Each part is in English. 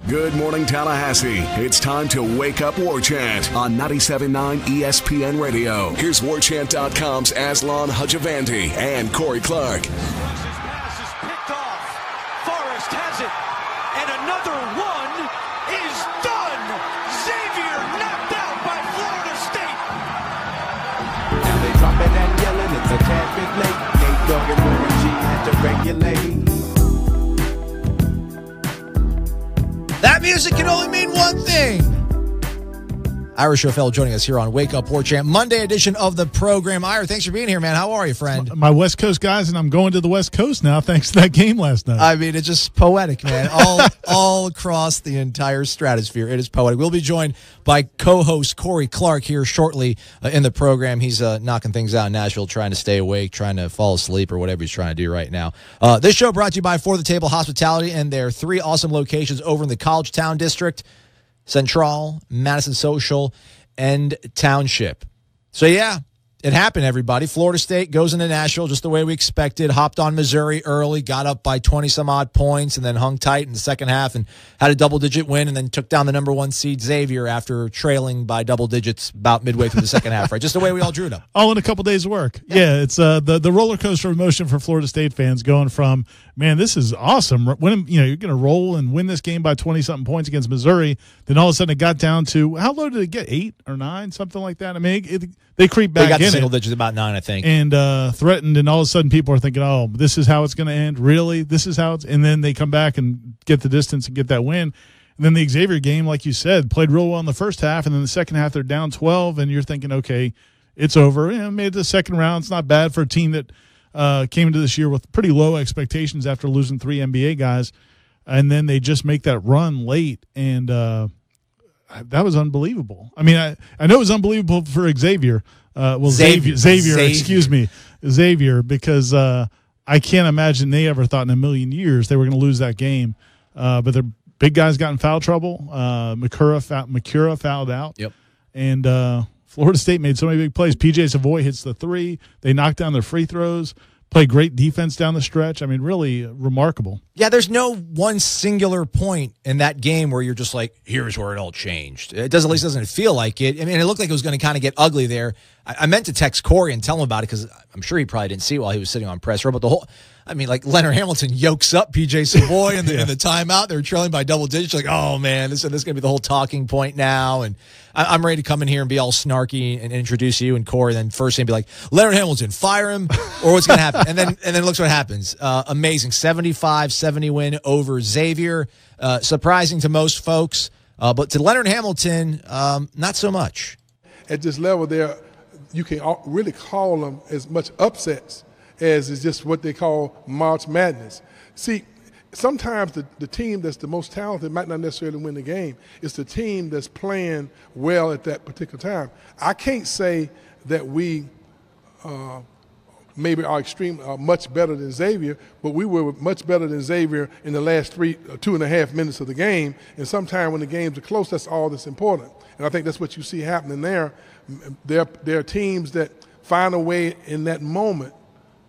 Good morning, Tallahassee. It's time to wake up War Chant on 97.9 ESPN Radio. Here's WarChant.com's Aslan Hajavandi and Corey Clark. His pass is picked off. Forrest has it. And another one is done. Xavier knocked out by Florida State. Now they dropping and yelling. It's a tad bit late. Nate Dogg and Warren G had to regulate. That music can only mean one thing. Ira Schofel joining us here on Wake Up War Chant, Monday edition of the program. Ira, thanks for being here, man. How are you, friend? My West Coast guys, and I'm going to the West Coast now thanks to that game last night. I mean, it's just poetic, man. All across the entire stratosphere. It is poetic. We'll be joined by co-host Corey Clark here shortly in the program. He's knocking things out in Nashville, trying to stay awake, trying to fall asleep, or whatever he's trying to do right now. This show brought to you by For the Table Hospitality and their 3 awesome locations over in the College Town District, Central, Madison Social, and Township. So, yeah, it happened, everybody. Florida State goes into Nashville just the way we expected, hopped on Missouri early, got up by 20-some-odd points, and then hung tight in the second half and had a double-digit win, and then took down the number 1 seed Xavier after trailing by double digits about midway through the second half, right? Just the way we all drew it up. All in a couple days of work. Yeah, it's the roller coaster emotion for Florida State fans going from, man, this is awesome. When you're going to roll and win this game by 20-something points against Missouri, then all of a sudden it got down to, how low did it get, 8 or 9, something like that? I mean, they creep back in. They got to single digits, about 9, I think. And threatened, and all of a sudden people are thinking, oh, this is how it's going to end? Really? This is how it's – and then they come back and get the distance and get that win. And then the Xavier game, like you said, played real well in the first half, and then the second half they're down 12, and you're thinking, okay, it's over. Made it to the second round. It's not bad for a team that came into this year with pretty low expectations after losing 3 NBA guys. And then they just make that run late, and that was unbelievable. I mean, I know it was unbelievable for Xavier. Xavier, excuse me, Xavier, because I can't imagine they ever thought in a million years they were going to lose that game. But their big guys got in foul trouble. Makura fouled out. Yep. And Florida State made so many big plays. PJ Savoy hits the 3. They knocked down their free throws. Played great defense down the stretch. I mean, really remarkable. Yeah, there's no one singular point in that game where you're just like, here's where it all changed. It does, at least doesn't feel like it. I mean, it looked like it was going to kind of get ugly there. I meant to text Corey and tell him about it because I'm sure he probably didn't see it while he was sitting on press row. But Leonard Hamilton yokes up PJ Savoy in the timeout. They're trailing by double digits. Like, oh, man, this is going to be the whole talking point now. And I'm ready to come in here and be all snarky and introduce you and Corey. Then first thing be like, Leonard Hamilton, fire him, or what's going to happen? And then looks what happens. Amazing 75-70 win over Xavier. Surprising to most folks, but to Leonard Hamilton, not so much. At this level there, you can really call them as much upsets as is just what they call March Madness. See, sometimes the team that's the most talented might not necessarily win the game. It's the team that's playing well at that particular time. I can't say that we maybe are much better than Xavier, but we were much better than Xavier in the last 2.5 minutes of the game. And sometimes when the games are close, that's all that's important. And I think that's what you see happening there. There are teams that find a way in that moment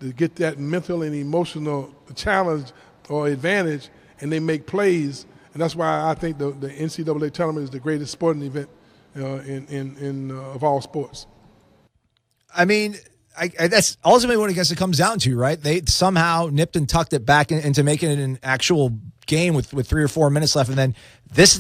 to get that mental and emotional challenge or advantage, and they make plays. And that's why I think the NCAA tournament is the greatest sporting event of all sports. I mean, that's ultimately what I guess it comes down to, right? They somehow nipped and tucked it back into making it an actual game with 3 or 4 minutes left. And then this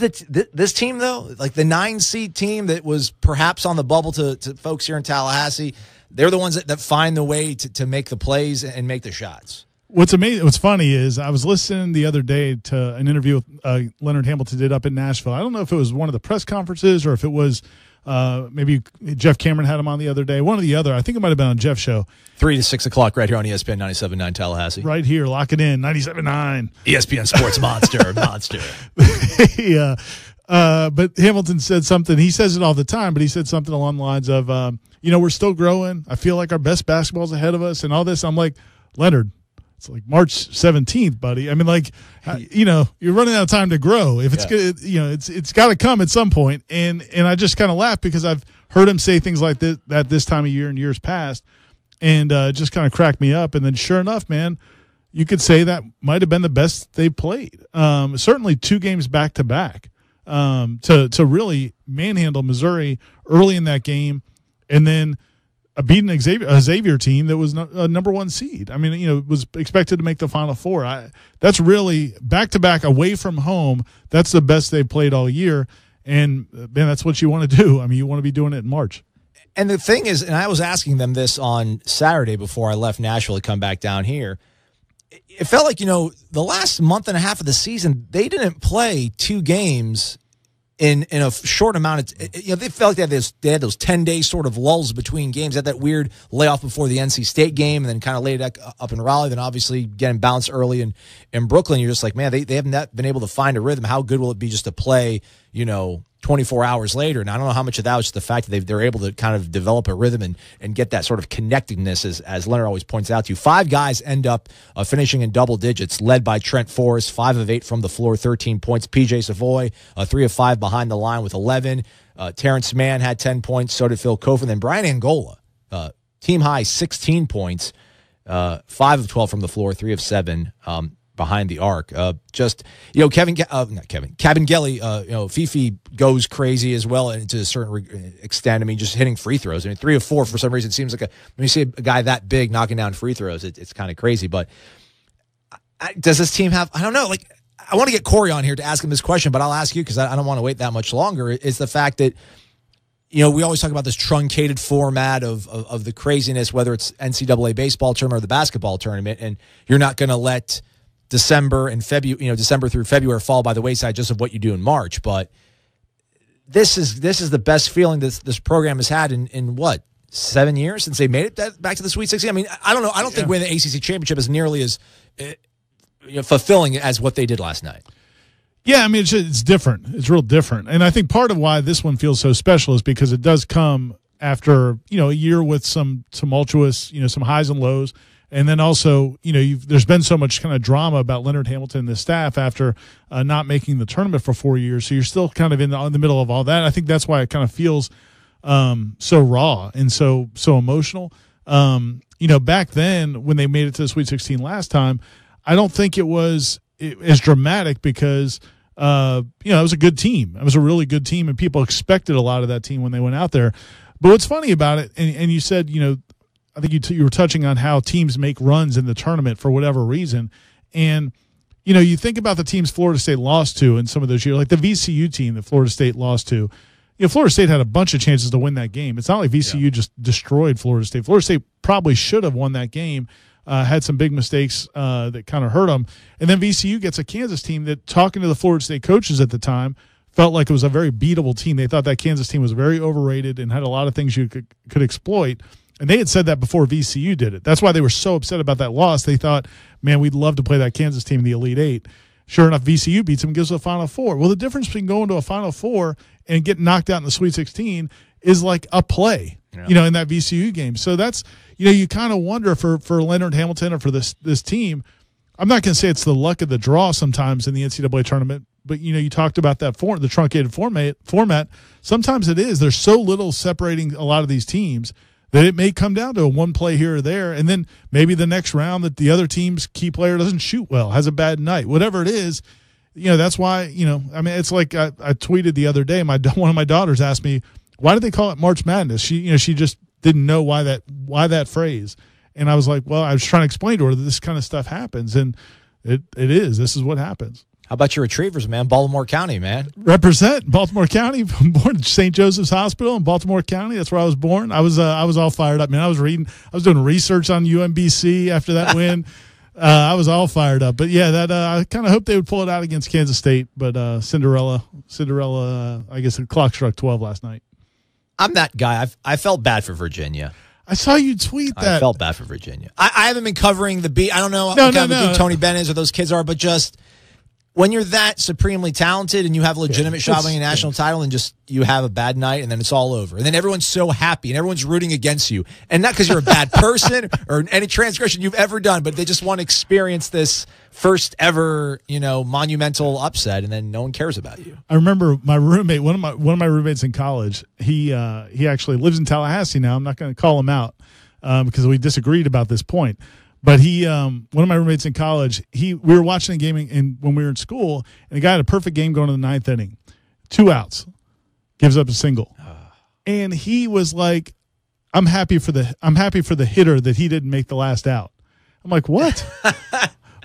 team, though, like the 9-seed team that was perhaps on the bubble to folks here in Tallahassee, they're the ones that find the way to make the plays and make the shots. What's amazing, what's funny is I was listening the other day to an interview with Leonard Hamilton did up in Nashville. I don't know if it was one of the press conferences or if it was maybe Jeff Cameron had him on the other day. One or the other. I think it might have been on Jeff's show. 3 to 6 o'clock right here on ESPN 97.9 Tallahassee. Right here, lock it in, 97.9. ESPN Sports Monster. Yeah. But Hamilton said something. He says it all the time, but he said something along the lines of, we're still growing. I feel like our best basketball's ahead of us and all this. I'm like, Leonard, it's like March 17th, buddy. I mean, like, you're running out of time to grow. If it's good, it's got to come at some point. And I just kind of laugh because I've heard him say things like this at this time of year in years past, and just kind of cracked me up. And then sure enough, man, you could say that might have been the best they played. Certainly 2 games back-to-back to really manhandle Missouri early in that game, and then beating a Xavier team that was a number 1 seed. I mean, was expected to make the Final Four. That's really back-to-back away from home. That's the best they've played all year, and man, that's what you want to do. I mean, you want to be doing it in March. And the thing is, and I was asking them this on Saturday before I left Nashville to come back down here, it felt like, the last month and a half of the season, they didn't play 2 games in a short amount of they felt like they had those 10-day sort of lulls between games. They had that weird layoff before the NC State game, and then kind of laid it up in Raleigh, then obviously getting bounced early in Brooklyn. You're just like, man, they haven't been able to find a rhythm. How good will it be just to play, 24 hours later? And I don't know how much of that was just the fact that they're able to kind of develop a rhythm and get that sort of connectedness, as Leonard always points out to you. 5 guys end up finishing in double digits, led by Trent Forrest, 5 of 8 from the floor, 13 points. PJ Savoy, 3 of 5 behind the line with 11. Terrence Mann had 10 points, so did Phil Kofer. Then Brian Angola, team high 16 points, 5 of 12 from the floor, 3 of 7 behind the arc. Cabin Gelly, Fifi goes crazy as well, and to a certain extent. I mean, just hitting free throws. I mean, 3 of 4 for some reason seems like when you see a guy that big knocking down free throws, it's kind of crazy. But does this team have? I don't know. Like, I want to get Corey on here to ask him this question, but I'll ask you because I don't want to wait that much longer. Is the fact that we always talk about this truncated format of the craziness, whether it's NCAA baseball tournament or the basketball tournament, and you're not going to let December and February, December through February fall by the wayside just of what you do in March. But this is the best feeling this program has had in what, 7 years since they made it back to the Sweet 16. I mean, I don't know. I don't think winning the ACC championship is nearly as fulfilling as what they did last night. Yeah, I mean, it's different. It's real different. And I think part of why this one feels so special is because it does come after, a year with some tumultuous, some highs and lows. And then also, there's been so much kind of drama about Leonard Hamilton and the staff after not making the tournament for 4 years. So you're still kind of in the middle of all that. I think that's why it kind of feels so raw and so emotional. Back then when they made it to the Sweet 16 last time, I don't think it was as dramatic because it was a good team. It was a really good team, and people expected a lot of that team when they went out there. But what's funny about it, and you said, I think you were touching on how teams make runs in the tournament for whatever reason. And, you think about the teams Florida State lost to in some of those years, like the VCU team that Florida State lost to. Florida State had a bunch of chances to win that game. It's not like VCU just destroyed Florida State. Florida State probably should have won that game, had some big mistakes that kind of hurt them. And then VCU gets a Kansas team that, talking to the Florida State coaches at the time, felt like it was a very beatable team. They thought that Kansas team was very overrated and had a lot of things you could exploit. And they had said that before VCU did it. That's why they were so upset about that loss. They thought, man, we'd love to play that Kansas team in the Elite Eight. Sure enough, VCU beats them and gives them a Final Four. Well, the difference between going to a Final Four and getting knocked out in the Sweet 16 is like a play, in that VCU game. So that's, you kind of wonder for Leonard Hamilton or for this team. I'm not going to say it's the luck of the draw sometimes in the NCAA tournament, but, you talked about that the truncated format. Sometimes it is. There's so little separating a lot of these teams that it may come down to a one play here or there, and then maybe the next round that the other team's key player doesn't shoot well, has a bad night, whatever it is. That's why, I mean, it's like I tweeted the other day, one of my daughters asked me, why did they call it March Madness? She just didn't know why that phrase. And I was like, well, I was trying to explain to her that this kind of stuff happens, and it is. This is what happens. How about your Retrievers, man? Baltimore County, man. Represent Baltimore County. Born at St. Joseph's Hospital in Baltimore County. That's where I was born. I was all fired up, man. I was doing research on UMBC after that win. I was all fired up. But yeah, that I kind of hoped they would pull it out against Kansas State. But Cinderella. I guess the clock struck 12 last night. I'm that guy. I felt bad for Virginia. I saw you tweet that. I felt bad for Virginia. I haven't been covering the beat. I don't know what kind of big Tony Bennett is or those kids are, but just when you're that supremely talented and you have a legitimate shot winning a national title and just you have a bad night and then it's all over. And then everyone's so happy and everyone's rooting against you. And not because you're a bad person or any transgression you've ever done, but they just want to experience this first ever, monumental upset, and then no one cares about you. I remember my roommate, one of my roommates in college, he actually lives in Tallahassee now. I'm not going to call him out because we disagreed about this point. But he, one of my roommates in college, we were watching a game when we were in school, and the guy had a perfect game going to the ninth inning, 2 outs, gives up a single, and he was like, I'm happy for the hitter that he didn't make the last out. I'm like, what?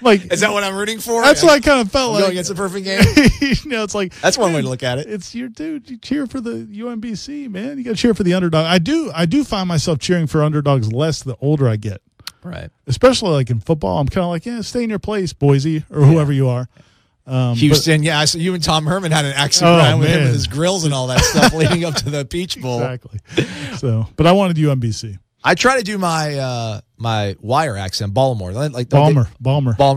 Like, is that what I'm rooting for? That's what I kind of felt like. It's a perfect game. It's like that's one way to look at it. It's your dude. You cheer for the UMBC, man. You got to cheer for the underdog. I do find myself cheering for underdogs less the older I get. Right. Especially like in football, I'm kind of like, stay in your place, Boise, or whoever you are. Houston, I saw you and Tom Herman had an accident around with him with his grills and all that stuff leading up to the Peach Bowl. Exactly. But I wanted UMBC. I try to do my my wire accent, Baltimore. Like Balmer.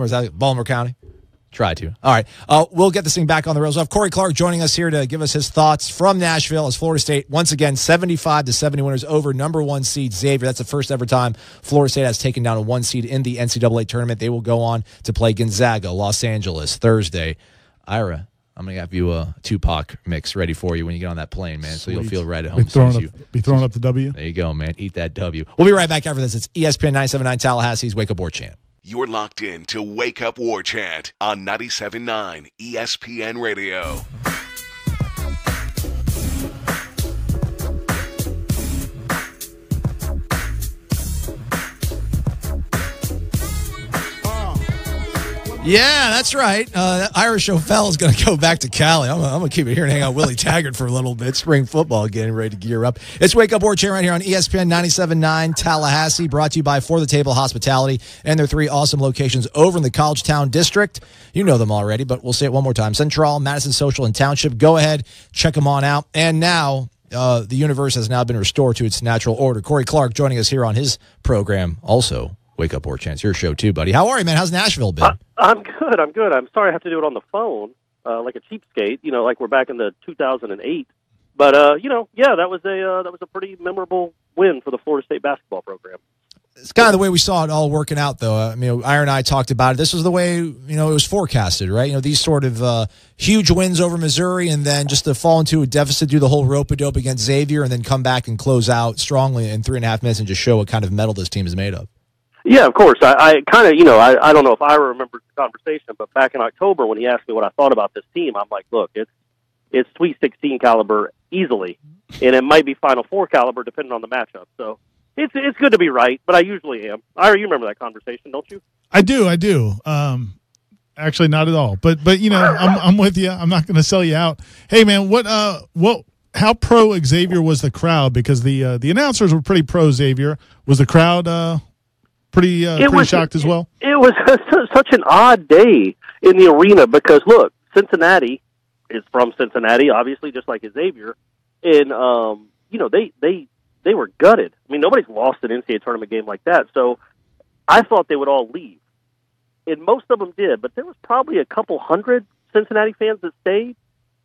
Is that Baltimore County? Try to. All right. We'll get this thing back on the rails. We have Corey Clark joining us here to give us his thoughts from Nashville as Florida State, once again, 75-70 winners over number 1 seed Xavier. That's the first ever time Florida State has taken down a 1 seed in the NCAA tournament. They will go on to play Gonzaga, Los Angeles, Thursday. Ira, I'm going to have you a Tupac mix ready for you when you get on that plane, man, so you'll feel right at home. Be throwing up the W? There you go, man. Eat that W. We'll be right back after this. It's ESPN 97.9 Tallahassee's Wake Up War Chant. You're locked in to Wake Up War Chant on 97.9 ESPN Radio. Yeah, that's right. Irish O'Fell is going to go back to Cali. I'm going to keep it here and hang out with Willie Taggart for a little bit. Spring football getting ready to gear up. It's Wake Up War Chant right here on ESPN 97.9 Tallahassee, brought to you by For the Table Hospitality and their 3 awesome locations over in the College Town District. You know them already, but we'll say it one more time. Central, Madison Social, and Township. Go ahead, check them on out. And now the universe has now been restored to its natural order. Corey Clark joining us here on his program also. Wake Up War Chant. It's your show too, buddy. How are you, man? How's Nashville been? I'm good. I'm sorry I have to do it on the phone, like a cheapskate. Like we're back in the 2008. But that was a pretty memorable win for the Florida State basketball program. It's kind of the way we saw it all working out, though. Ira and I talked about it. This was the way it was forecasted, right? These sort of huge wins over Missouri, and then just to fall into a deficit, do the whole rope-a-dope against Xavier, and then come back and close out strongly in 3.5 minutes and just show what kind of metal this team is made of. Yeah, of course. I kind of, I don't know if Ira remembers the conversation, but back in October when he asked me what I thought about this team, I'm like, look, it's Sweet 16 caliber easily, and it might be Final Four caliber depending on the matchup. So it's good to be right, but I usually am. Ira, you remember that conversation, don't you? I do. Actually, not at all. But I'm with you. I'm not going to sell you out. Hey, man, how pro Xavier was the crowd? Because the announcers were pretty pro Xavier. Was the crowd pretty shocked as well? It was such an odd day in the arena because, look, Cincinnati is from Cincinnati, obviously, just like Xavier. And, they were gutted. I mean, nobody's lost an NCAA tournament game like that. So I thought they would all leave. And most of them did, but there was probably a couple hundred Cincinnati fans that stayed.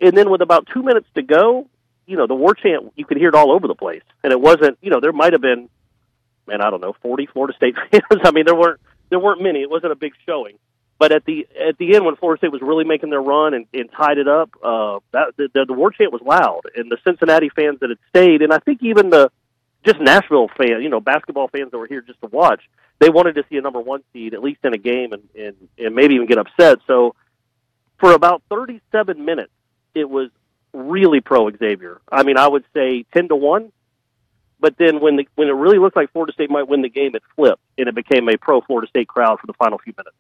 And then with about 2 minutes to go, the war chant, you could hear it all over the place. And it wasn't, there might have been, 40 Florida State fans. I mean, there weren't many. It wasn't a big showing. But at the end, when Florida State was really making their run and tied it up, the war chant was loud. And the Cincinnati fans that had stayed, and I think even just Nashville fans, basketball fans that were here just to watch, they wanted to see a number 1 seed, at least in a game, and maybe even get upset. So for about 37 minutes, it was really pro-Xavier. I mean, I would say 10-1. But then when it really looked like Florida State might win the game, it flipped, and it became a pro-Florida State crowd for the final few minutes.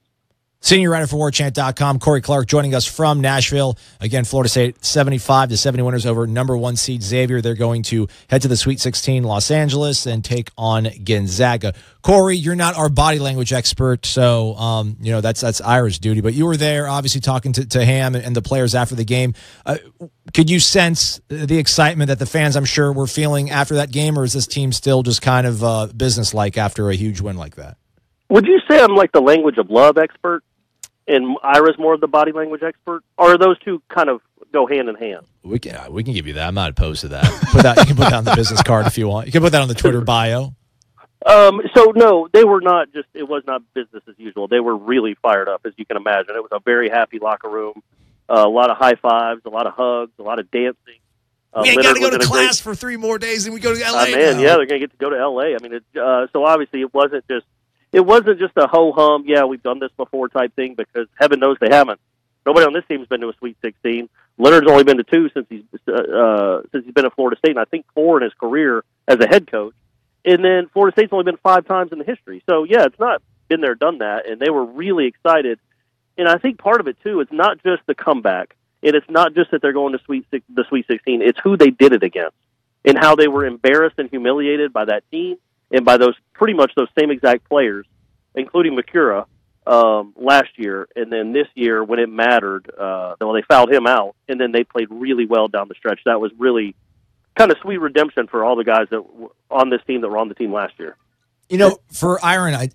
Senior writer for WarChant.com, Corey Clark, joining us from Nashville. Again, Florida State 75-70 winners over number 1 seed Xavier. They're going to head to the Sweet 16 Los Angeles and take on Gonzaga. Corey, you're not our body language expert, so that's Ira's duty. But you were there, obviously talking to Ham and the players after the game. Could you sense the excitement that the fans, I'm sure, were feeling after that game, or is this team still just kind of businesslike after a huge win like that? Would you say I'm like the language of love expert? And Ira's more of the body language expert, or are those two kind of go hand in hand? We can give you that. I'm not opposed to that. You can put that on the business card if you want. You can put that on the Twitter bio. So no, they were not it was not business as usual. They were really fired up, as you can imagine. It was a very happy locker room, a lot of high fives, a lot of hugs, a lot of dancing. We ain't got to go to class for 3 more days, and we go to L.A. Yeah, they're going to get to go to L.A. I mean, so obviously it wasn't just it wasn't just a ho-hum, yeah, we've done this before type thing, because heaven knows they haven't. Nobody on this team's been to a Sweet 16. Leonard's only been to 2 since he's been at Florida State, and I think 4 in his career as a head coach. And then Florida State's only been 5 times in the history. So, yeah, it's not been there, done that, and they were really excited. And I think part of it, too, it's not just the comeback, and it's not just that they're going to the Sweet 16. It's who they did it against and how they were embarrassed and humiliated by that team and by pretty much those same exact players, including McCura, last year. And then this year, when it mattered, they fouled him out, and then they played really well down the stretch. That was really kind of sweet redemption for all the guys that were on this team that were on the team last year. For Ira,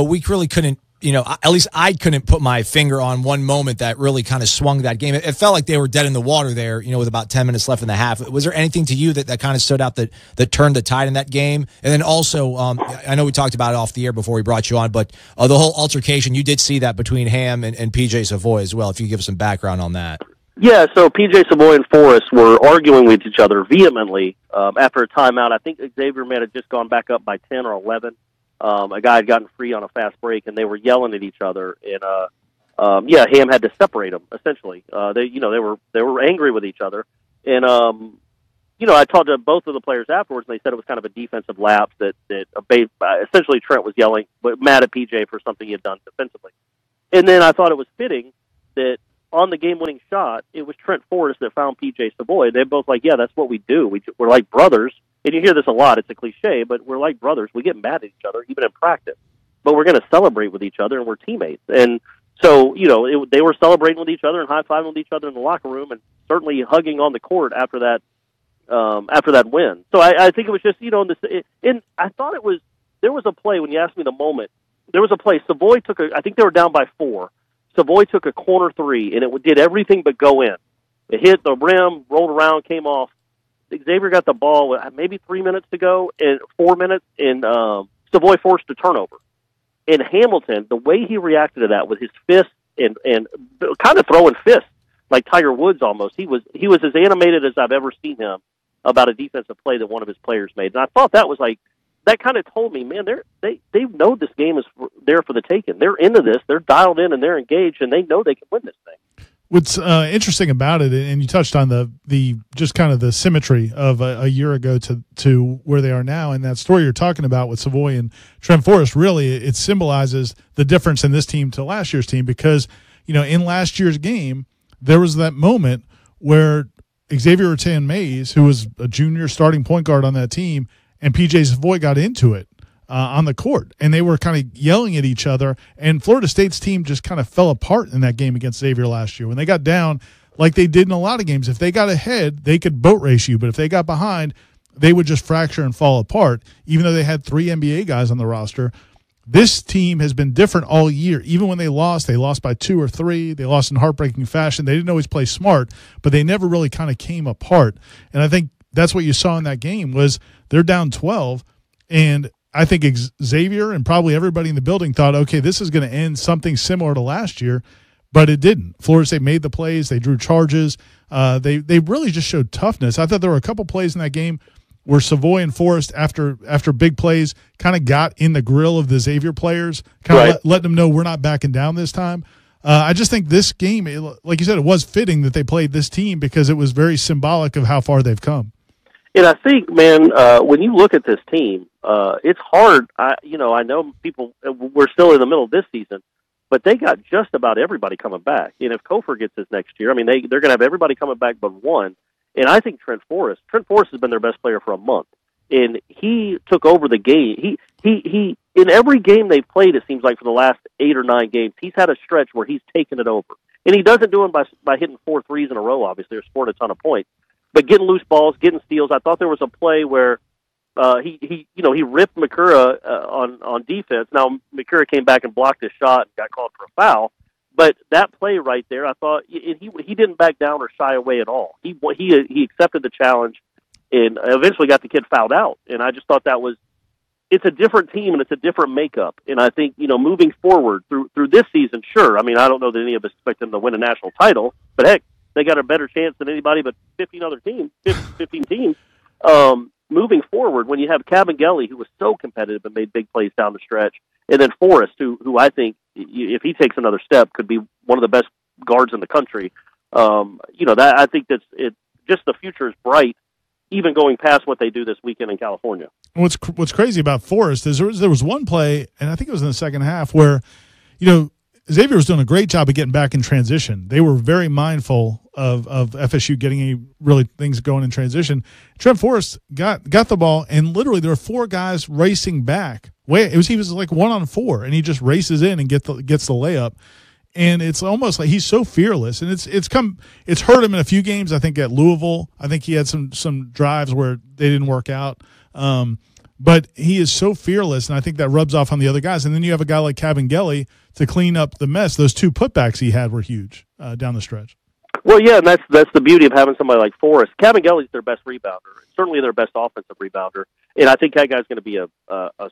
we really couldn't, at least I couldn't put my finger on one moment that really kind of swung that game. It felt like they were dead in the water there, with about 10 minutes left in the half. Was there anything to you that kind of stood out that turned the tide in that game? And then also, I know we talked about it off the air before we brought you on, but the whole altercation, you did see that between Ham and PJ Savoy as well, if you could give us some background on that. Yeah, so PJ Savoy and Forrest were arguing with each other vehemently after a timeout. I think Xavier may have just gone back up by 10 or 11. A guy had gotten free on a fast break, and they were yelling at each other. And Ham had to separate them. Essentially, they were angry with each other. And I talked to both of the players afterwards, and they said it was kind of a defensive lapse that essentially Trent was yelling, but mad at PJ for something he had done defensively. And then I thought it was fitting that on the game-winning shot, it was Trent Forrest that found PJ Savoy. They're both like, yeah, that's what we do. We're like brothers. And you hear this a lot. It's a cliche, but we're like brothers. We get mad at each other, even in practice. But we're going to celebrate with each other, and we're teammates. And so, they were celebrating with each other and high-fiving with each other in the locker room, and certainly hugging on the court after that win. So I think it was just, and I thought there was a play, when you asked me the moment, there was a play. Savoy I think they were down by 4. Savoy took a corner 3, and it did everything but go in. It hit the rim, rolled around, came off. Xavier got the ball with maybe 3 minutes to go, and 4 minutes, and Savoy forced a turnover. And Hamilton, the way he reacted to that with his fists and kind of throwing fists like Tiger Woods almost, he was as animated as I've ever seen him about a defensive play that one of his players made. And I thought that was that kind of told me, man, they know this game is there for the taking. They're into this. They're dialed in and they're engaged, and they know they can win this thing. What's interesting about it, and you touched on the just kind of the symmetry of a year ago to where they are now, and that story you're talking about with Savoy and Trent Forrest, really it symbolizes the difference in this team to last year's team, because in last year's game there was that moment where Xavier Rattan-Mays, who was a junior starting point guard on that team, and PJ Savoy got into it on the court, and they were kind of yelling at each other, and Florida State's team just kind of fell apart in that game against Xavier last year when they got down, like they did in a lot of games. If they got ahead, they could boat race you, but if they got behind, they would just fracture and fall apart, even though they had 3 NBA guys on the roster. This team has been different all year. Even when they lost by 2 or 3. They lost in heartbreaking fashion. They didn't always play smart, but they never really kind of came apart. And I think that's what you saw in that game was they're down 12, and I think Xavier and probably everybody in the building thought, okay, this is going to end something similar to last year, but it didn't. Florida State made the plays. They drew charges. They really just showed toughness. I thought there were a couple plays in that game where Savoy and Forrest, after big plays, kind of got in the grill of the Xavier players, kind of let them know we're not backing down this time. I just think this game, like you said, it was fitting that they played this team because it was very symbolic of how far they've come. And I think, man, when you look at this team, it's hard. I know people, we're still in the middle of this season, but they got just about everybody coming back. And if Kofor gets this next year, I mean, they're going to have everybody coming back but one. And I think Trent Forrest has been their best player for a month. And he took over the game. He in every game they've played, it seems like for the last 8 or 9 games, he's had a stretch where he's taken it over. And he doesn't do it by hitting 4 threes in a row, obviously, or scoring a ton of points. But getting loose balls, getting steals. I thought there was a play where he ripped McCura on defense. Now McCura came back and blocked his shot and got called for a foul. But that play right there, I thought he didn't back down or shy away at all. He accepted the challenge and eventually got the kid fouled out. And I just thought it's a different team and it's a different makeup. And I think moving forward through this season, sure. I mean, I don't know that any of us expect them to win a national title, but heck, they got a better chance than anybody but 15 teams. Moving forward, when you have Cabangeli, who was so competitive and made big plays down the stretch, And then Forrest, who I think, if he takes another step, could be one of the best guards in the country. That I think just the future is bright, even going past what they do this weekend in California. What's crazy about Forrest is there was one play, and I think it was in the second half, where, Xavier was doing a great job of getting back in transition. They were very mindful of FSU getting any really things going in transition. Trent Forrest got the ball, and literally there were 4 guys racing back. He was like 1-on-4, and he just races in and gets the layup. And it's almost like he's so fearless, and it's hurt him in a few games. I think at Louisville, I think he had some drives where they didn't work out. But he is so fearless, and I think that rubs off on the other guys. And then you have a guy like Cabangeli to clean up the mess. Those 2 putbacks he had were huge down the stretch. Well, yeah, and that's the beauty of having somebody like Forrest. Cabangeli's their best rebounder, certainly their best offensive rebounder, and I think that guy's going to be a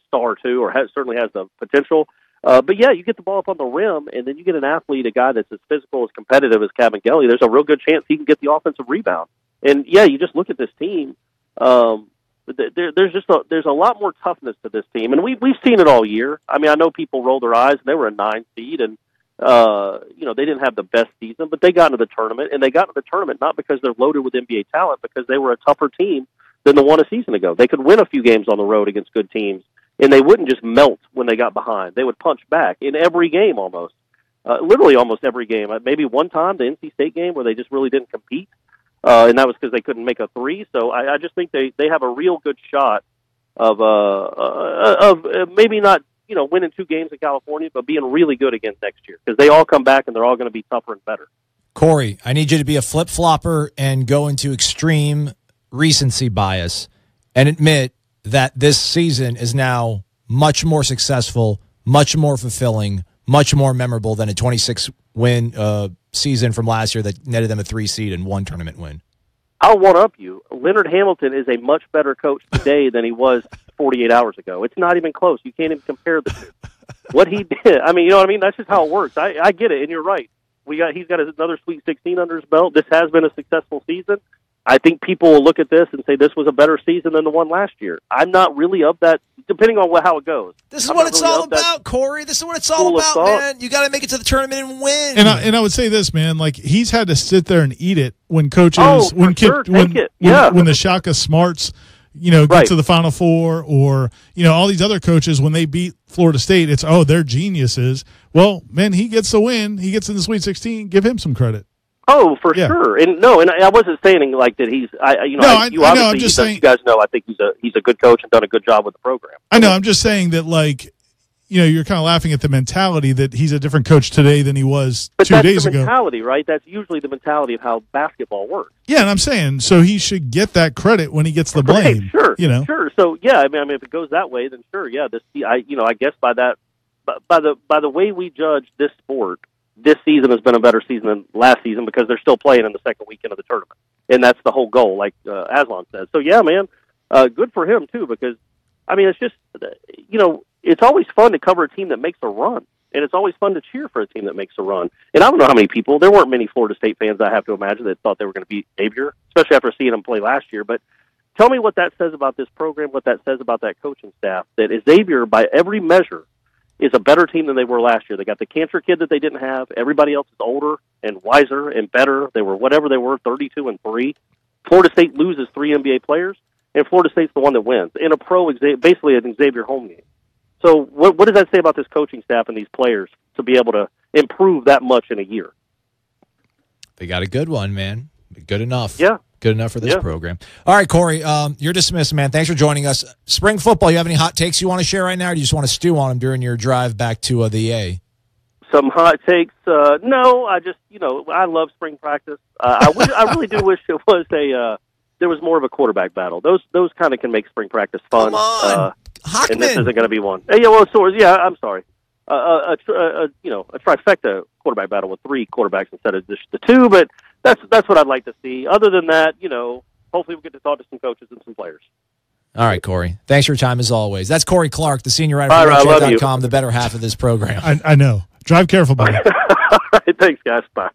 star too, or certainly has the potential. But yeah, you get the ball up on the rim, and then you get an athlete, a guy that's as physical, as competitive as Cabangeli. There's a real good chance he can get the offensive rebound. And yeah, you just look at this team. There's a lot more toughness to this team, and we've seen it all year. I mean, I know people roll their eyes, and they were a 9 seed, and they didn't have the best season, but they got into the tournament, and they got into the tournament not because they're loaded with NBA talent, because they were a tougher team than the one a season ago. They could win a few games on the road against good teams, and they wouldn't just melt when they got behind. They would punch back in every game almost, literally almost every game. Maybe one time, the NC State game, where they just really didn't compete. And that was because they couldn't make a 3. So I just think they have a real good shot of maybe not winning 2 games in California, but being really good again next year, because they all come back and they're all going to be tougher and better. Corey, I need you to be a flip-flopper and go into extreme recency bias and admit that this season is now much more successful, much more fulfilling, much more memorable than a 26-win season from last year that netted them a 3 seed and 1 tournament win. I'll one-up you. Leonard Hamilton is a much better coach today than he was 48 hours ago. It's not even close. You can't even compare the two. What he did, I mean, you know what I mean? That's just how it works. I get it, and you're right. He's got another Sweet 16 under his belt. This has been a successful season. I think people will look at this and say this was a better season than the one last year. I'm not really of that, depending on how it goes. This is what it's all about, Corey. This is what it's all about, man. You got to make it to the tournament and win. And I would say this, man. Like, he's had to sit there and eat it when coaches, when the Shaka Smarts, get to the Final Four, or all these other coaches, when they beat Florida State, it's they're geniuses. Well, man, he gets the win. He gets in the Sweet 16. Give him some credit. Oh, for sure. And I wasn't saying like that he's. I'm just saying. You guys know, I think he's a good coach and done a good job with the program. I know. I'm just saying that, like, you're kind of laughing at the mentality that he's a different coach today than he was 2 days ago. But that's the mentality, right? That's usually the mentality of how basketball works. Yeah, and I'm saying, so he should get that credit when he gets the blame. Right, sure, sure. So yeah, I mean, if it goes that way, then sure, yeah. I guess by the way we judge this sport, this season has been a better season than last season because they're still playing in the second weekend of the tournament, and that's the whole goal, like Aslan says. So yeah, man, good for him too, because I mean, it's just it's always fun to cover a team that makes a run, and it's always fun to cheer for a team that makes a run. And I don't know how many people, there weren't many Florida State fans, I have to imagine, that thought they were going to beat Xavier, especially after seeing them play last year. But tell me what that says about this program, what that says about that coaching staff, that Xavier, by every measure, is a better team than they were last year. They got the cancer kid that they didn't have. Everybody else is older and wiser and better. They were whatever they were, 32-3. Florida State loses 3 NBA players, and Florida State's the one that wins in a basically an Xavier home game. So what does that say about this coaching staff and these players to be able to improve that much in a year? They got a good one, man. Good enough. Yeah. Good enough for this program. All right, Corey, you're dismissed, man. Thanks for joining us. Spring football, you have any hot takes you want to share right now, or do you just want to stew on them during your drive back to the A? Some hot takes? No, I just, I love spring practice. I really do wish it was there was more of a quarterback battle. Those kind of can make spring practice fun. Come on, Hockman. And this isn't going to be one. Hey, I'm sorry. A trifecta quarterback battle with 3 quarterbacks instead of just the 2, but that's what I'd like to see. Other than that, hopefully we'll get to talk to some coaches and some players. All right, Corey. Thanks for your time as always. That's Corey Clark, the senior writer for RedChat.com, the better half of this program. I know. Drive careful, buddy. Thanks, guys. Bye.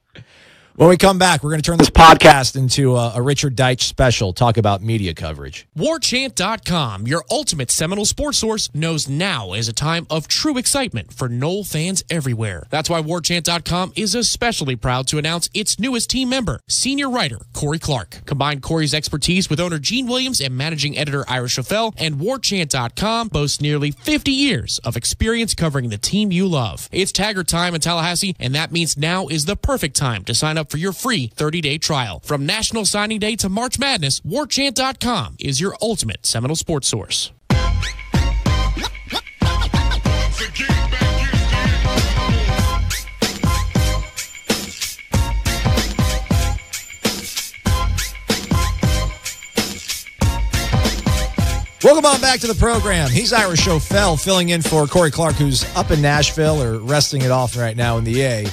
When we come back, we're going to turn this podcast into a Richard Deitch special, talk about media coverage. WarChant.com, your ultimate Seminole sports source, knows now is a time of true excitement for Nole fans everywhere. That's why WarChant.com is especially proud to announce its newest team member, senior writer Corey Clark. Combine Corey's expertise with owner Gene Williams and managing editor Ira and WarChant.com boasts nearly 50 years of experience covering the team you love. It's Taggart time in Tallahassee, and that means now is the perfect time to sign up for your free 30-day trial. From National Signing Day to March Madness, WarChant.com is your ultimate Seminole sports source. Welcome on back to the program. He's Ira filling in for Corey Clark, who's up in Nashville or resting it off right now in the A.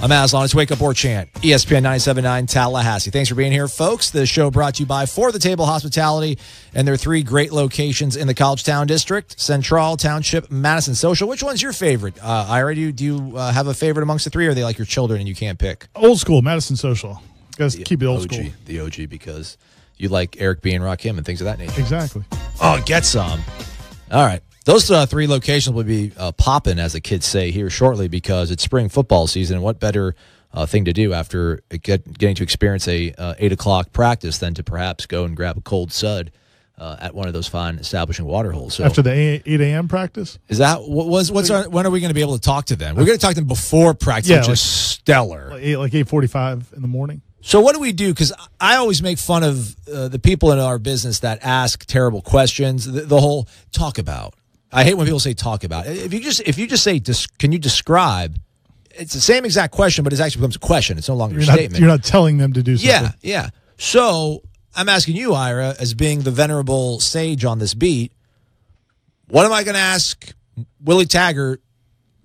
I'm Aslan. It's Wake Up War Chant, ESPN 97.9 Tallahassee. Thanks for being here, folks. The show brought to you by For the Table Hospitality and their 3 great locations in the College Town District, Central, Township, Madison Social. Which one's your favorite? Ira, do you have a favorite amongst the 3, or are they like your children and you can't pick? Old school, Madison Social. Guys, keep it old school. The OG, because you like Eric B. and Rakim and things of that nature. Exactly. Oh, get some. All right. Those 3 locations will be popping, as the kids say, here shortly, because it's spring football season. And what better thing to do after getting to experience a 8 o'clock practice than to perhaps go and grab a cold sud at one of those fine establishing water holes. So, after the 8 a.m. practice? Is that when are we going to be able to talk to them? We're going to talk to them before practice, which is stellar. Like 8:45 in the morning. So what do we do? Because I always make fun of the people in our business that ask terrible questions. The whole talk about. I hate when people say talk about. If you just say, can you describe? It's the same exact question, but it actually becomes a question. It's no longer a statement. You're not telling them to do something. Yeah. So I'm asking you, Ira, as being the venerable sage on this beat, what am I going to ask Willie Taggart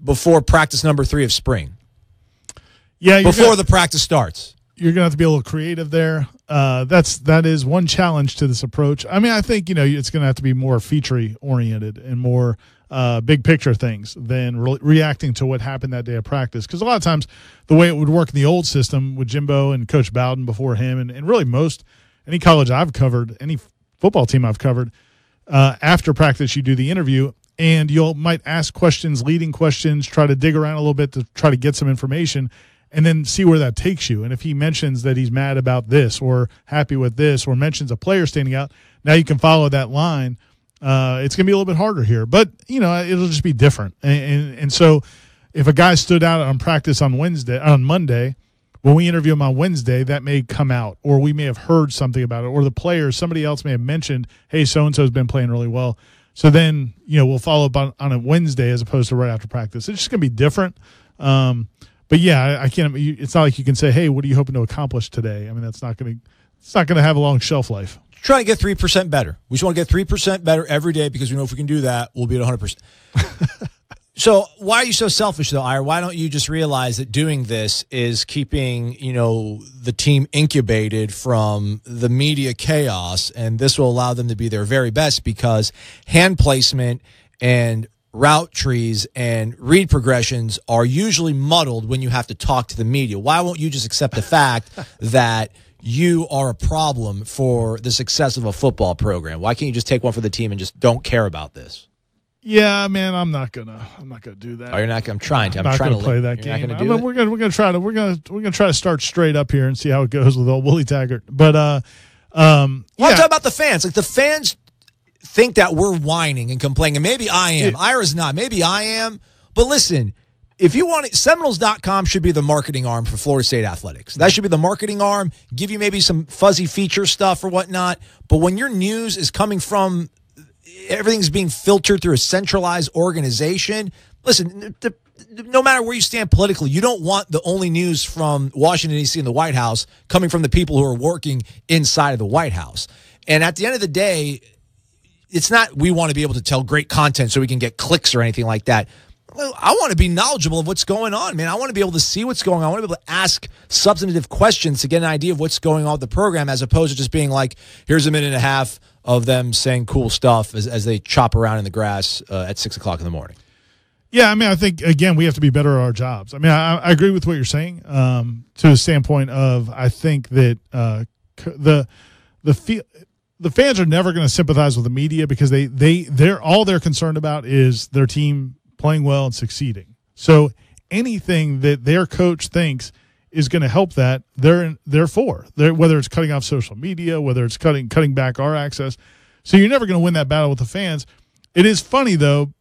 before practice number 3 of spring? Yeah, before the practice starts. You're going to have to be a little creative there. That is one challenge to this approach. I mean, I think, it's going to have to be more feature oriented and more big picture things than reacting to what happened that day of practice. Because a lot of times the way it would work in the old system with Jimbo and Coach Bowden before him and really any college I've covered, any football team I've covered, after practice you do the interview and might ask questions, leading questions, try to dig around a little bit to try to get some information, and then see where that takes you. And if he mentions that he's mad about this or happy with this or mentions a player standing out, now you can follow that line. It's going to be a little bit harder here. But, it'll just be different. And so if a guy stood out on practice on Monday, when we interview him on Wednesday, that may come out. Or we may have heard something about it. Or the player, somebody else may have mentioned, hey, so-and-so has been playing really well. So then, we'll follow up on a Wednesday as opposed to right after practice. It's just going to be different. But yeah, I can't. It's not like you can say, "Hey, what are you hoping to accomplish today?" I mean, it's not going to have a long shelf life. Trying to get 3% better. We just want to get 3% better every day because we know if we can do that, we'll be at 100%. So why are you so selfish, though, Ira? Why don't you just realize that doing this is keeping the team incubated from the media chaos, and this will allow them to be their very best because hand placement and route trees and read progressions are usually muddled when you have to talk to the media. Why won't you just accept the fact that you are a problem for the success of a football program? Why can't you just take one for the team and just don't care about this? Yeah, man, I'm not gonna do that. Oh, you're not. I'm trying to. I'm trying to play that game. We're gonna try to start straight up here and see how it goes with old Willie Taggart. But I'm talking about the fans. Like the fans think that we're whining and complaining, and maybe I am. Yeah. Ira's not. Maybe I am. But listen, if you want it, Seminoles.com should be the marketing arm for Florida State athletics. That should be the marketing arm, give you maybe some fuzzy feature stuff or whatnot. But when your news is coming from, everything's being filtered through a centralized organization, listen, no matter where you stand politically, you don't want the only news from Washington, D.C. and the White House coming from the people who are working inside of the White House. And at the end of the day, it's not we want to be able to tell great content so we can get clicks or anything like that. I want to be knowledgeable of what's going on, man. I want to be able to see what's going on. I want to be able to ask substantive questions to get an idea of what's going on with the program as opposed to just being like, here's a minute and a half of them saying cool stuff as they chop around in the grass at 6 o'clock in the morning. Yeah, I mean, I think, again, we have to be better at our jobs. I mean, I agree with what you're saying to the standpoint of I think that the fans are never going to sympathize with the media because they're all they're concerned about is their team playing well and succeeding. So anything that their coach thinks is going to help that, they're for. Whether it's cutting off social media, whether it's cutting back our access. So you're never going to win that battle with the fans. It is funny, though,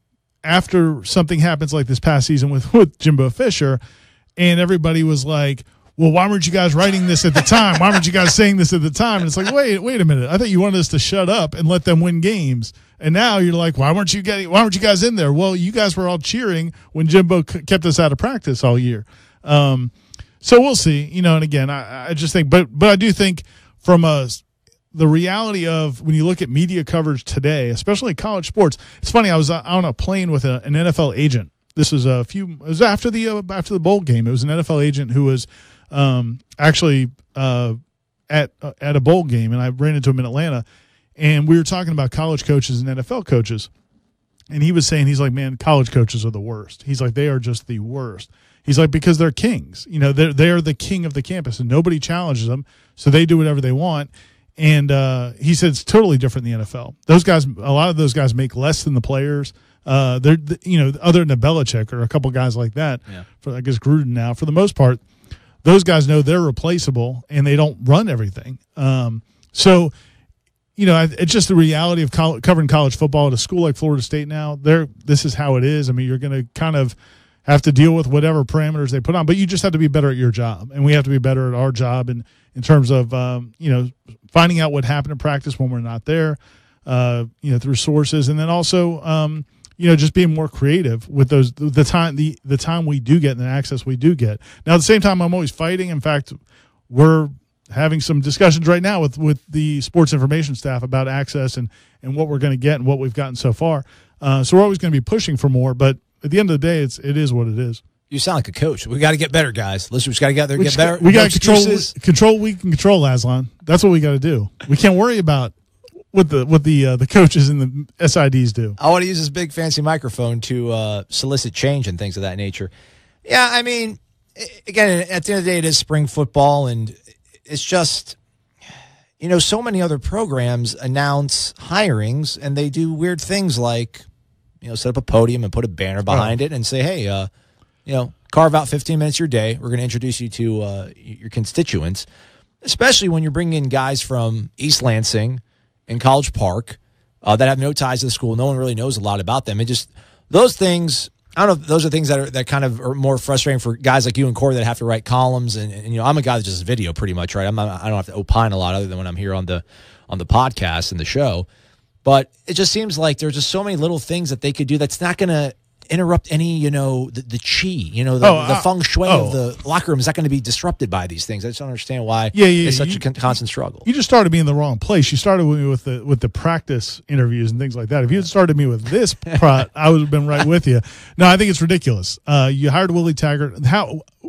after something happens like this past season with Jimbo Fisher, and everybody was like, well, why weren't you guys writing this at the time? Why weren't you guys saying this at the time? And it's like, wait a minute. I thought you wanted us to shut up and let them win games. And now you're like, why weren't you guys in there? Well, you guys were all cheering when Jimbo kept us out of practice all year. So we'll see, and again, I just think, but I do think from the reality of when you look at media coverage today, especially college sports, it's funny. I was on a plane with an NFL agent. This was it was after the bowl game. It was an NFL agent who was actually at a bowl game, and I ran into him in Atlanta, and we were talking about college coaches and NFL coaches, and he was saying, he's like, man, college coaches are the worst. He's like, they are just the worst. He's like, because they're kings. They're the king of the campus, and nobody challenges them, so they do whatever they want. And he said it's totally different in the NFL. Those guys, a lot of those guys make less than the players. They're other than a Belichick or a couple guys like that. Yeah. For I guess Gruden now, for the most part, those guys know they're replaceable and they don't run everything. So it's just the reality of covering college football at a school like Florida State now. This is how it is. I mean, you're going to kind of have to deal with whatever parameters they put on, but you just have to be better at your job, and we have to be better at our job in terms of finding out what happened in practice when we're not there, through sources, and then also just being more creative with the time we do get and the access we do get. Now at the same time, I'm always fighting. In fact, we're having some discussions right now with the sports information staff about access and what we're going to get and what we've gotten so far. So we're always going to be pushing for more, but at the end of the day, it is what it is. You sound like a coach. We got to get better, guys. Listen, we just got to get there, get better. We got to control. We can control Aslan. That's what we got to do. We can't worry about what the coaches and the SIDs do. I want to use this big fancy microphone to solicit change and things of that nature. Yeah, I mean, again, at the end of the day, it is spring football, and it's just so many other programs announce hirings, and they do weird things like set up a podium and put a banner behind it and say, hey, carve out 15 minutes of your day. We're going to introduce you to your constituents, especially when you're bringing in guys from East Lansing and College Park that have no ties to the school. No one really knows a lot about them. And just those things, I don't know if those are things that kind of are more frustrating for guys like you and Corey that have to write columns. And I'm a guy that just video pretty much, right? I don't have to opine a lot other than when I'm here on the podcast and the show. But it just seems like there's just so many little things that they could do that's not going to interrupt any, the chi, the feng shui of the locker room is not going to be disrupted by these things. I just don't understand why it's such a constant struggle. You just started me in the wrong place. You started with me with the practice interviews and things like that. If you had started me with this I would have been right with you. No, I think it's ridiculous. You hired Willie Taggart.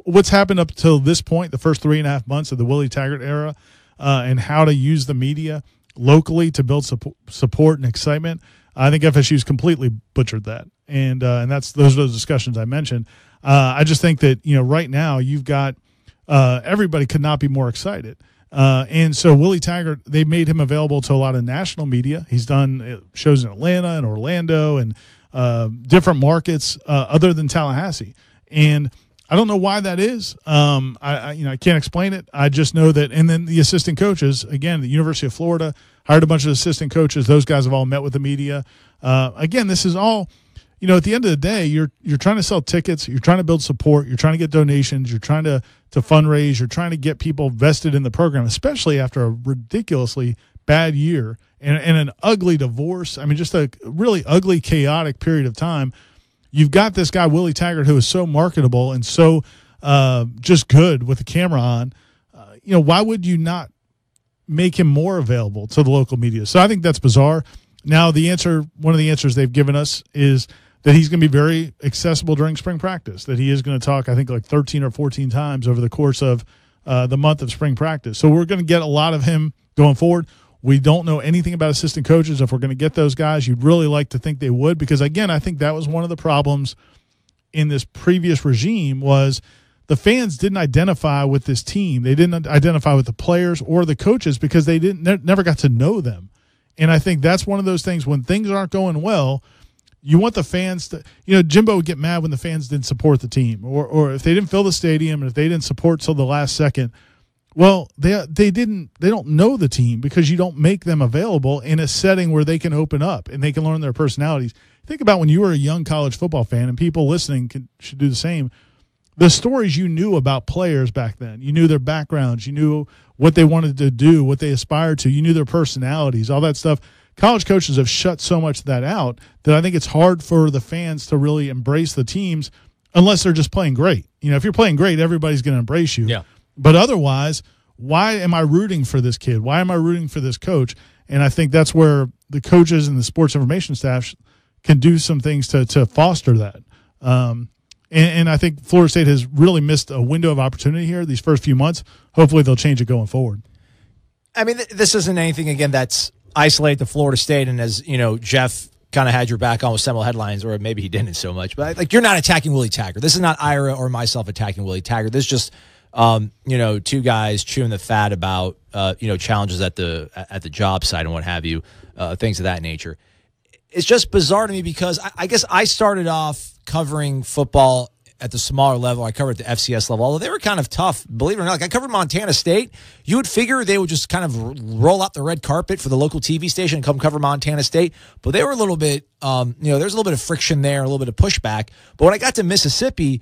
What's happened up till this point, the first 3.5 months of the Willie Taggart era, and how to use the media locally to build support and excitement. I think FSU's completely butchered that, and those are those discussions I mentioned. I just think that right now you've got everybody could not be more excited, and so Willie Taggart, they made him available to a lot of national media. He's done shows in Atlanta and Orlando and different markets other than Tallahassee, and I don't know why that is. I can't explain it. I just know that. And then the assistant coaches, again, the University of Florida hired a bunch of assistant coaches. Those guys have all met with the media. Again, this is all, at the end of the day, you're trying to sell tickets. You're trying to build support. You're trying to get donations. You're trying to fundraise. You're trying to get people vested in the program, especially after a ridiculously bad year and an ugly divorce. I mean, just a really ugly, chaotic period of time. You've got this guy, Willie Taggart, who is so marketable and so just good with the camera on. Why would you not make him more available to the local media? So I think that's bizarre. Now, one of the answers they've given us is that he's going to be very accessible during spring practice, that he is going to talk, I think, like 13 or 14 times over the course of the month of spring practice. So we're going to get a lot of him going forward. We don't know anything about assistant coaches. If we're going to get those guys, you'd really like to think they would, because, again, I think that was one of the problems in this previous regime was the fans didn't identify with this team. They didn't identify with the players or the coaches because they never got to know them. And I think that's one of those things when things aren't going well, you want the fans to, Jimbo would get mad when the fans didn't support the team or if they didn't fill the stadium and if they didn't support till the last second. Well, they don't know the team because you don't make them available in a setting where they can open up and they can learn their personalities. Think about when you were a young college football fan, and people listening should do the same. The stories you knew about players back then, you knew their backgrounds, you knew what they wanted to do, what they aspired to, you knew their personalities, all that stuff. College coaches have shut so much of that out that I think it's hard for the fans to really embrace the teams unless they're just playing great. If you're playing great, everybody's going to embrace you. Yeah. But otherwise, why am I rooting for this kid? Why am I rooting for this coach? And I think that's where the coaches and the sports information staff can do some things to foster that. And I think Florida State has really missed a window of opportunity here these first few months. Hopefully they'll change it going forward. I mean, this isn't anything, again, that's isolated to Florida State. And as, Jeff kind of had your back on with several headlines, or maybe he didn't so much. But, you're not attacking Willie Taggart. This is not Ira or myself attacking Willie Taggart. This is just two guys chewing the fat about, challenges at the job site and what have you, things of that nature. It's just bizarre to me because I guess I started off covering football at the smaller level. I covered at the FCS level, although they were kind of tough, believe it or not. I covered Montana State. You would figure they would just kind of roll out the red carpet for the local TV station and come cover Montana State. But they were a little bit, there's a little bit of friction there, a little bit of pushback. But when I got to Mississippi,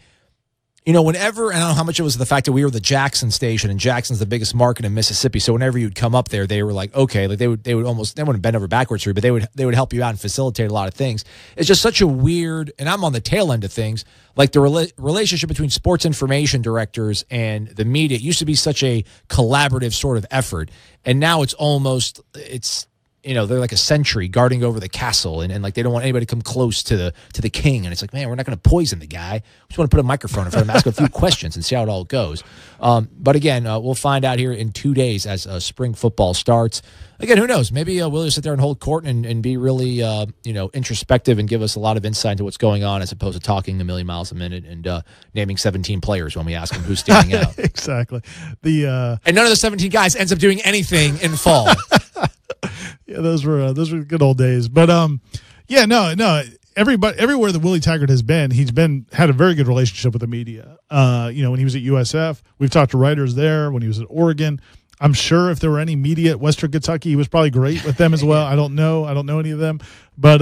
whenever, and I don't know how much it was the fact that we were the Jackson station, and Jackson's the biggest market in Mississippi. So whenever you'd come up there, they were like, okay, they wouldn't bend over backwards for you, but they would help you out and facilitate a lot of things. It's just such a weird, and I'm on the tail end of things, like the relationship between sports information directors and the media. It used to be such a collaborative sort of effort, and now it's they're like a sentry guarding over the castle, and like they don't want anybody to come close to the king. And it's like, man, we're not going to poison the guy. We just want to put a microphone in front of him, ask a few questions, and see how it all goes. But again, we'll find out here in 2 days as spring football starts. Again, who knows? Maybe Willie will sit there and hold court and be really introspective and give us a lot of insight into what's going on, as opposed to talking a million miles a minute and naming 17 players when we ask him who's standing out. Exactly. And none of the 17 guys ends up doing anything in fall. Yeah, those were good old days. But everybody, everywhere that Willie Taggart has been, had a very good relationship with the media. When he was at USF, we've talked to writers there. When he was at Oregon, I'm sure if there were any media at Western Kentucky, he was probably great with them as well. I don't know any of them, but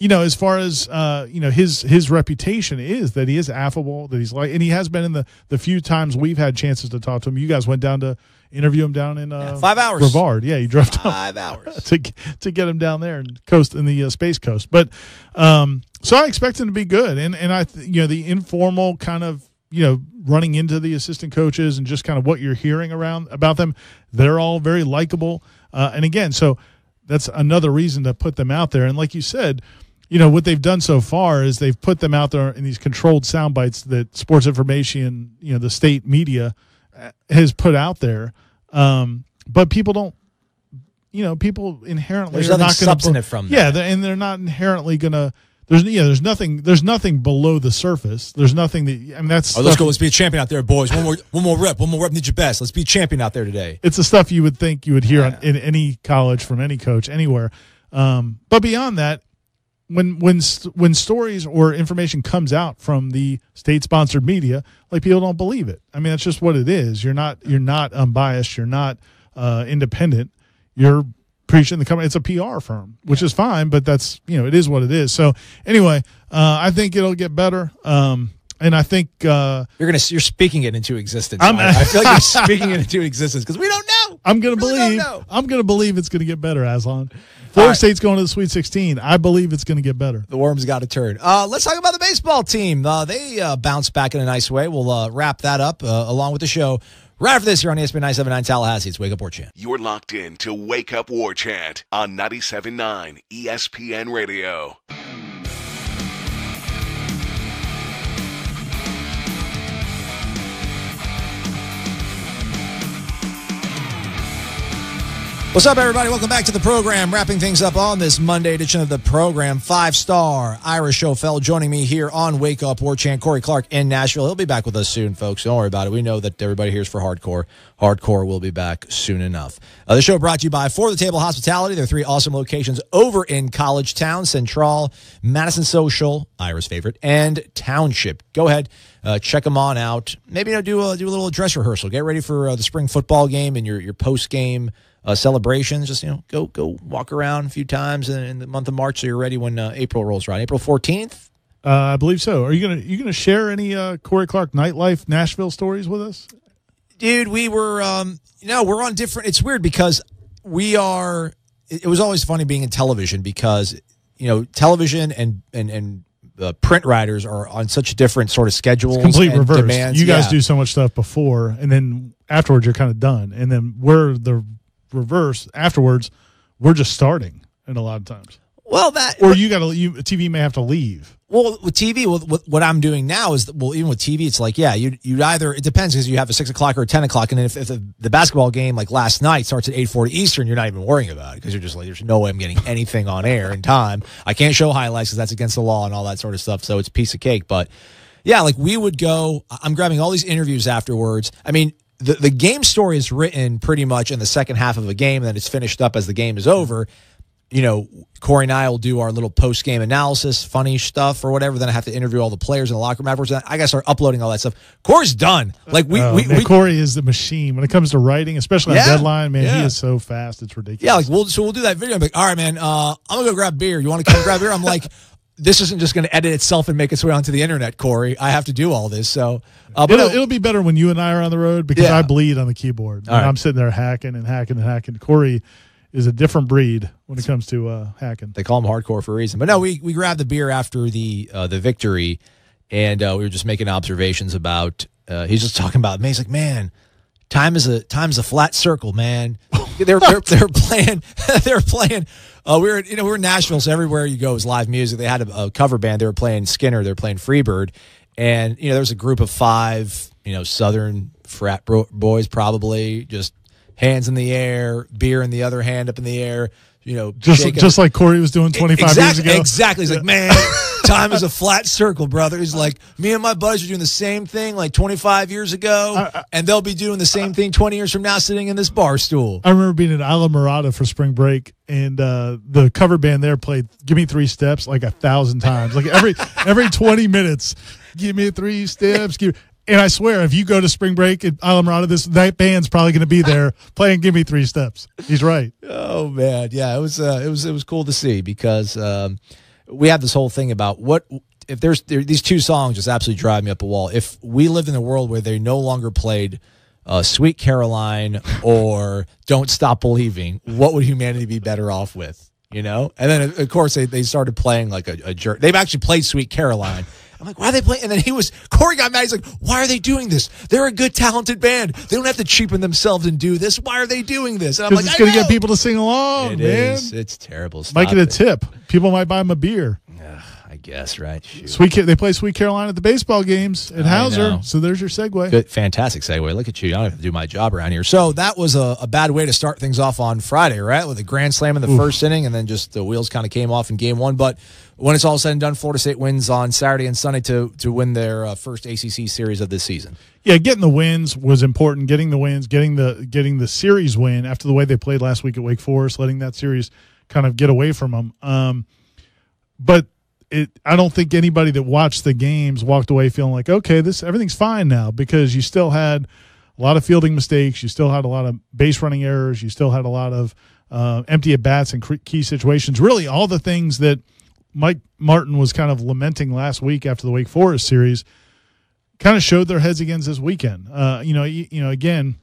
as far as his reputation is that he is affable, that he's and he has been in the few times we've had chances to talk to him. You guys went down to interview him down in 5 hours. Brevard. Yeah, you drove down 5 hours to get him down there and coast in the Space Coast. But so I expect him to be good, and I the informal kind of running into the assistant coaches and just kind of what you're hearing around about them, they're all very likable. And again, so that's another reason to put them out there. And like you said, what they've done so far is they've put them out there in these controlled sound bites that sports information, the state media has put out there. But people don't, people inherently there's are nothing not going to substantive from that. Yeah, and they're not inherently going to. There's nothing below the surface. There's nothing that's. Let's go. Let's be a champion out there, boys. One more rep. Need your best. Let's be a champion out there today. It's the stuff you would think you would hear in any college from any coach anywhere. But beyond that, when stories or information comes out from the state-sponsored media, like, people don't believe it. I mean, that's just what it is. You're not unbiased. You're not independent. You're preaching the company. It's a PR firm, which is fine, but that's it is what it is. So anyway, I think it'll get better. And I think you're speaking it into existence. I feel like you're speaking it into existence because we don't know. I'm gonna believe it's gonna get better, Aslan. Florida State's going to the Sweet 16. I believe it's going to get better. The worm's got to turn. Let's talk about the baseball team. They bounced back in a nice way. We'll wrap that up along with the show right after this here on ESPN 97.9 Tallahassee. It's Wake Up War Chant. You're locked in to Wake Up War Chant on 97.9 ESPN Radio. What's up, everybody? Welcome back to the program. Wrapping things up on this Monday edition of the program. 5-star Ira Schofel joining me here on Wake Up War Chant. Corey Clark in Nashville. He'll be back with us soon, folks. Don't worry about it. We know that everybody here is for hardcore. Hardcore will be back soon enough. The show brought to you by For the Table Hospitality. There are 3 awesome locations over in College Town, Central, Madison Social, Ira's favorite, and Township. Go ahead. Check them on out. Maybe do a little dress rehearsal. Get ready for the spring football game and your post-game celebrations. Just go walk around a few times in the month of March so you're ready when April rolls around. April 14th. I believe so. Are you gonna share any Corey Clark nightlife Nashville stories with us? Dude, we were we're on different. It's weird because we are. It was always funny being in television because television and print writers are on such different sort of schedules. It's complete and reverse. Demands. You guys do so much stuff before, and then afterwards you're kind of done, and then we're the reverse. Afterwards, we're just starting, and a lot of times. Well, TV may have to leave. Well, with TV, what I'm doing now is, even with TV, it's like, you'd either, it depends because you have a 6 o'clock or a 10 o'clock. And then if the basketball game, like last night, starts at 8:40 Eastern, you're not even worrying about it because you're just like, there's no way I'm getting anything on air in time. I can't show highlights because that's against the law and all that sort of stuff. So it's a piece of cake. But yeah, like we would go, I'm grabbing all these interviews afterwards. I mean, the game story is written pretty much in the second half of a game, and then it's finished up as the game is over. Corey and I will do our little post-game analysis, funny stuff or whatever. Then I have to interview all the players in the locker room afterwards. I got to start uploading all that stuff. Corey's done. Like Corey is the machine when it comes to writing, especially on deadline. Man, he is so fast. It's ridiculous. Yeah, like we'll do that video. I'm like, all right, man, I'm gonna go grab beer. You want to come grab beer? I'm like, this isn't just going to edit itself and make its way onto the internet, Corey. I have to do all this. So, but it'll be better when you and I are on the road because I bleed on the keyboard. I'm sitting there hacking and hacking and hacking. Corey is a different breed when it comes to hacking. They call him hardcore for a reason. But no, we grabbed the beer after the victory, and we were just making observations about. He's just talking about. Man, he's like, man, time is a flat circle, man. They're playing. They're playing. We're in Nashville, so everywhere you go is live music. They had a cover band. They were playing Skinner. They were playing Freebird, and there was a group of 5, Southern frat boys, probably just. Hands in the air, beer in the other hand up in the air, just like Corey was doing 25 years ago. Exactly. He's like, man, time is a flat circle, brother. He's like, me and my buddies are doing the same thing like 25 years ago, and they'll be doing the same thing 20 years from now sitting in this bar stool. I remember being at Isla Morada for spring break, and the cover band there played Give Me 3 Steps like 1,000 times. Like every 20 minutes, give me 3 steps. And I swear, if you go to spring break at Isla Morada, that band's probably going to be there playing "Give Me 3 Steps." He's right. Oh man, yeah, it was cool to see because we have this whole thing about what if these 2 songs just absolutely drive me up a wall. If we lived in a world where they no longer played "Sweet Caroline" or "Don't Stop Believing," what would humanity be better off with? And then of course they started playing like a jerk. They've actually played "Sweet Caroline." I'm like, why are they playing? And then Corey got mad. He's like, why are they doing this? They're a good, talented band. They don't have to cheapen themselves and do this. Why are they doing this? And I'm like, it's going to get people to sing along, it man. It's terrible. Stop Might get a tip. People might buy them a beer. I guess, right? They play Sweet Caroline at the baseball games at Hauser. So there's your segue. Good, fantastic segue. Look at you. I don't have to do my job around here. So that was a bad way to start things off on Friday, right? With a grand slam in the first inning, and then just the wheels kind of came off in game 1. But when it's all said and done, Florida State wins on Saturday and Sunday to win their first ACC series of this season. Yeah, getting the wins was important. Getting the wins, getting the series win after the way they played last week at Wake Forest, letting that series kind of get away from them. But I don't think anybody that watched the games walked away feeling like, okay, everything's fine now, because you still had a lot of fielding mistakes. You still had a lot of base running errors. You still had a lot of empty at-bats in key situations. Really, all the things that Mike Martin was kind of lamenting last week after the Wake Forest series kind of showed their heads against this weekend. Again,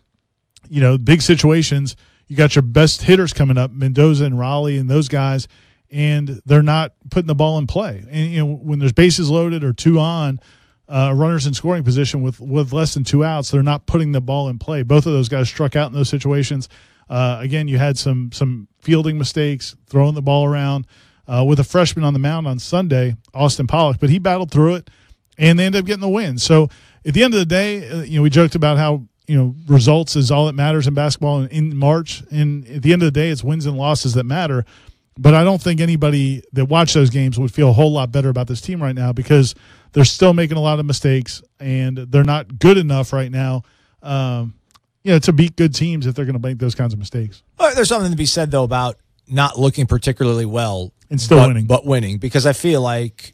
big situations. You got your best hitters coming up, Mendoza and Raleigh and those guys, and they're not putting the ball in play. And when there's bases loaded or 2 on, runners in scoring position with less than 2 outs, they're not putting the ball in play. Both of those guys struck out in those situations. Again, you had some fielding mistakes, throwing the ball around with a freshman on the mound on Sunday, Austin Pollock, but he battled through it, and they ended up getting the win. So at the end of the day, we joked about how results is all that matters in basketball in March. And at the end of the day, it's wins and losses that matter. But I don't think anybody that watched those games would feel a whole lot better about this team right now because they're still making a lot of mistakes and they're not good enough right now, to beat good teams if they're going to make those kinds of mistakes. There's something to be said, though, about not looking particularly well and still winning. But winning, because I feel like,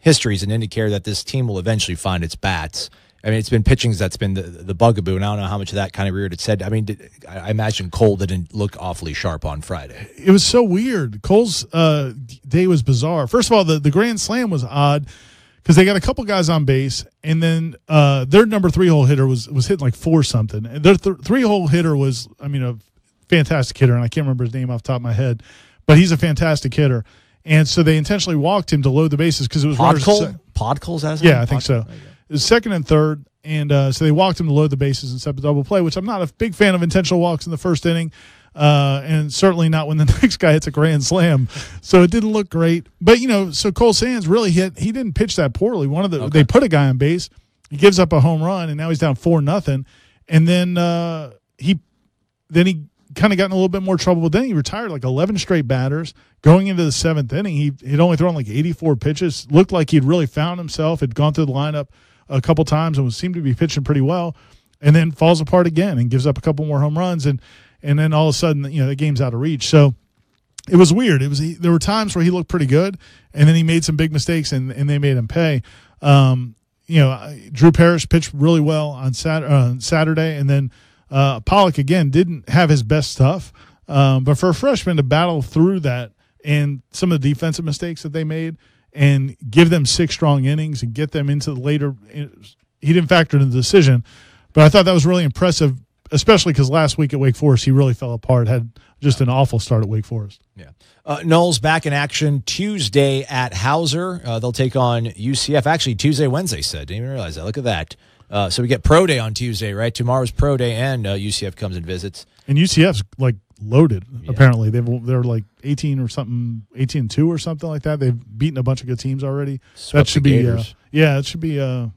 history is an indicator that this team will eventually find its bats. I mean, it's been pitching that's been the bugaboo, and I don't know how much of that kind of reared its head. I mean, I imagine Cole didn't look awfully sharp on Friday. It was so weird. Cole's day was bizarre. First of all, the grand slam was odd because they got a couple guys on base, and then their number 3-hole hitter was hitting like 4-something. And their 3-hole hitter was, a fantastic hitter, and I can't remember his name off the top of my head, but he's a fantastic hitter. And so they intentionally walked him to load the bases because it was Podcole's as yeah, I think so. It was second and third, and so they walked him to load the bases and set the double play, which I'm not a big fan of intentional walks in the first inning, and certainly not when the next guy hits a grand slam. So it didn't look great. But, so Cole Sands really he didn't pitch that poorly. They put a guy on base, he gives up a home run, and now he's down 4-0. And then he kind of got in a little bit more trouble, but then he retired like 11 straight batters. Going into the 7th inning, he'd only thrown like 84 pitches. Looked like he'd really found himself, had gone through the lineup a couple times and seemed to be pitching pretty well, and then falls apart again and gives up a couple more home runs, and then all of a sudden, the game's out of reach. So it was weird. There were times where he looked pretty good, and then he made some big mistakes, and they made him pay. Drew Parrish pitched really well on Saturday, and then Pollock again didn't have his best stuff, but for a freshman to battle through that and some of the defensive mistakes that they made and give them 6 strong innings and get them into the later – he didn't factor in the decision. But I thought that was really impressive, especially because last week at Wake Forest he really fell apart, had just an awful start at Wake Forest. Yeah. Noles back in action Tuesday at Hauser. They'll take on UCF. Actually, Tuesday, Wednesday said. Didn't even realize that. Look at that. So we get Pro Day on Tuesday, right? Tomorrow's Pro Day, and UCF comes and visits. And UCF's like loaded. Yeah. Apparently, they're like 18 or something, 18-2 or something like that. They've beaten a bunch of good teams already. Swept that should be, it should be an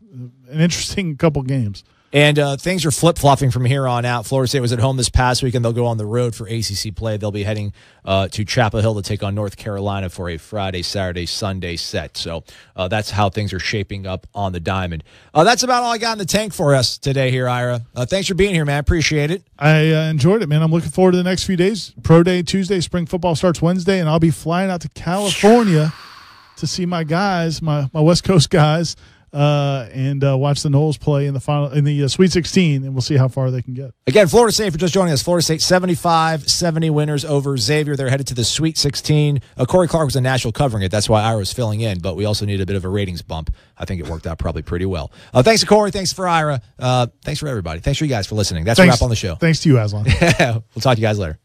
interesting couple games. And things are flip-flopping from here on out. Florida State was at home this past week, and they'll go on the road for ACC play. They'll be heading to Chapel Hill to take on North Carolina for a Friday, Saturday, Sunday set. So that's how things are shaping up on the diamond. That's about all I got in the tank for us today here, Ira. Thanks for being here, man. Appreciate it. I enjoyed it, man. I'm looking forward to the next few days. Pro Day Tuesday, spring football starts Wednesday, and I'll be flying out to California to see my guys, my West Coast guys, and watch the Noles play in the Sweet 16, and we'll see how far they can get. Again, Florida State, for just joining us, Florida State 75-70 winners over Xavier. They're headed to the Sweet 16. Corey Clark was in Nashville covering it. That's why Ira was filling in, but we also need a bit of a ratings bump. I think it worked out probably pretty well. Thanks to Corey. Thanks for Ira. Thanks for everybody. Thanks for you guys for listening. That's a wrap on the show. Thanks to you, Aslan. We'll talk to you guys later.